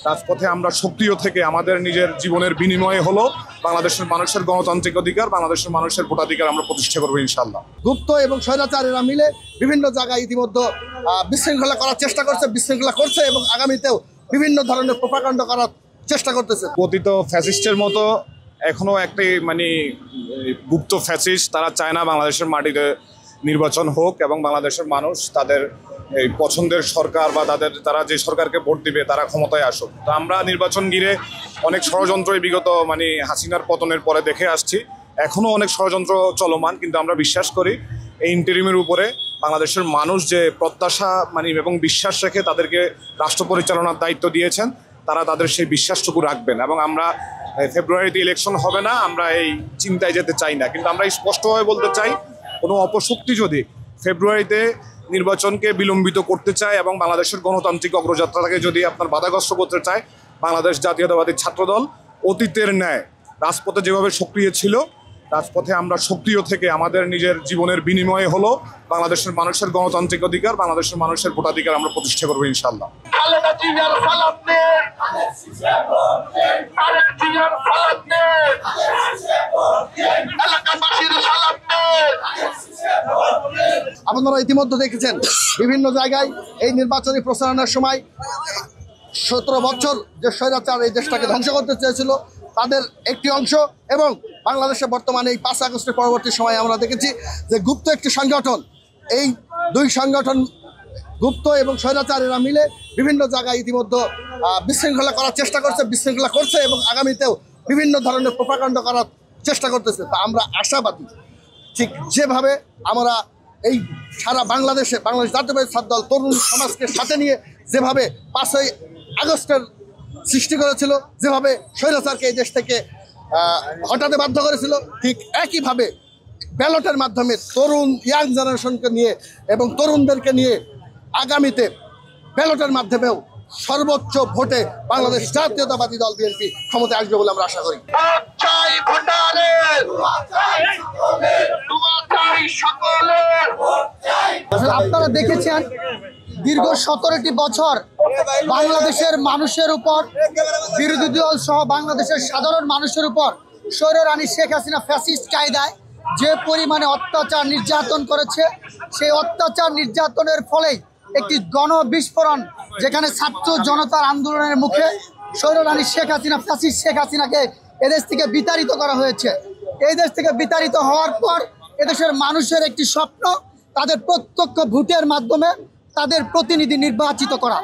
রাজপথে আমরা সক্রিয় থেকে আমাদের নিজের জীবনের বিনিময়ে হলো বাংলাদেশের মানুষের গণতান্ত্রিক অধিকার, বাংলাদেশের মানুষের ভোটাধিকার আমরা প্রতিষ্ঠা করবো ইনশাল্লাহ। গুপ্ত এবং স্বৈরাচারীরা মিলে বিভিন্ন জায়গায় ইতিমধ্যে বিশৃঙ্খলা করার চেষ্টা করছে, বিশৃঙ্খলা করছে এবং আগামীতেও বিভিন্ন ধরনের প্রোপাগান্ডা করার চেষ্টা করতেছে। পতিত ফ্যাসিস্টের মতো এখনো একটি গুপ্ত ফ্যাসিস্ট, তারা চায় না বাংলাদেশের মাটিতে নির্বাচন হোক এবং বাংলাদেশের মানুষ তাদের এই পছন্দের সরকার বা তারা যে সরকারকে ভোট দিবে তারা ক্ষমতায় আসুক। তো আমরা নির্বাচন ঘিরে অনেক ষড়যন্ত্রই বিগত হাসিনার পতনের পরে দেখে আসছি, এখনও অনেক ষড়যন্ত্র চলমান, কিন্তু আমরা বিশ্বাস করি এই ইন্টারিমের উপরে বাংলাদেশের মানুষ যে প্রত্যাশা এবং বিশ্বাস রেখে তাদেরকে রাষ্ট্র পরিচালনার দায়িত্ব দিয়েছেন, তারা তাদের সেই বিশ্বাসটুকু রাখবেন। এবং আমরা ফেব্রুয়ারিতে ইলেকশন হবে না, আমরা এই চিন্তায় যেতে চাই না, কিন্তু আমরা স্পষ্টভাবে বলতে চাই কোনো অপশক্তি যদি ফেব্রুয়ারিতে নির্বাচনকে বিলম্বিত করতে চায় এবং বাংলাদেশের গণতান্ত্রিক অগ্রযাত্রাটাকে যদি আপনার বাধাগ্রস্ত করতে চায়, বাংলাদেশ জাতীয়তাবাদী ছাত্রদল অতীতের ন্যায় রাজপথে যেভাবে সক্রিয় ছিল, রাজপথে আমরা সক্রিয় থেকে আমাদের নিজের জীবনের বিনিময়ে হলো বাংলাদেশের মানুষের গণতান্ত্রিক অধিকার, বাংলাদেশের মানুষের ভোটাধিকার আমরা প্রতিষ্ঠা করবো ইনশাল্লাহ। আপনারা ইতিমধ্যে দেখেছেন বিভিন্ন জায়গায় এই নির্বাচনী প্রচারণার সময় 17 বছর যে স্বৈরাচার এই দেশটাকে ধ্বংস করতে চেয়েছিল তাদের একটি অংশ, এবং বাংলাদেশে বর্তমানে এই 5 আগস্টের পরবর্তী সময়ে আমরা দেখেছি যে গুপ্ত একটি সংগঠন, এই দুই সংগঠন গুপ্ত এবং স্বৈরাচারীরা মিলে বিভিন্ন জায়গায় ইতিমধ্যে বিশৃঙ্খলা করার চেষ্টা করছে, বিশৃঙ্খলা করছে এবং আগামীতেও বিভিন্ন ধরনের প্রোপাগান্ডা করার চেষ্টা করতেছে। তা আমরা আশাবাদী, ঠিক যেভাবে আমরা এই সারা বাংলাদেশ জাতীয়তাবাদী ছাত্রদল তরুণ সমাজকে সাথে নিয়ে যেভাবে 5ই আগস্টের সৃষ্টি করেছিল, যেভাবে স্বৈরাচারকে এই দেশ থেকে হটাতে বাধ্য করেছিল, ঠিক একইভাবে ব্যালটের মাধ্যমে তরুণ ইয়াং জেনারেশনকে নিয়ে এবং তরুণদেরকে নিয়ে আগামীতে ব্যালটের মাধ্যমেও সর্বোচ্চ ভোটে বাংলাদেশ জাতীয়তাবাদী দল বিএনপি ক্ষমতায় আসবে বলে আমরা আশা করি। আপনারা দেখেছেন দীর্ঘ 17টি বছর বাংলাদেশের মানুষের উপর, বিরোধী দল সহ বাংলাদেশের সাধারণ মানুষের উপর স্বৈররানী শেখ হাসিনা ফ্যাসিস্ট কায়দায় যে পরিমাণে অত্যাচার নির্যাতন করেছে, সেই অত্যাচার নির্যাতনের ফলেই একটি গণবিস্ফোরণ, যেখানে ছাত্র জনতার আন্দোলনের মুখে স্বৈররানী শেখ হাসিনা ফ্যাসিস্ট শেখ হাসিনাকে এদেশ থেকে বিতাড়িত করা হয়েছে। এই দেশ থেকে বিতাড়িত হওয়ার পর এদেশের মানুষের একটি স্বপ্ন, তাদের প্রত্যক্ষ ভোটের মাধ্যমে তাদের প্রতিনিধি নির্বাচিত করা।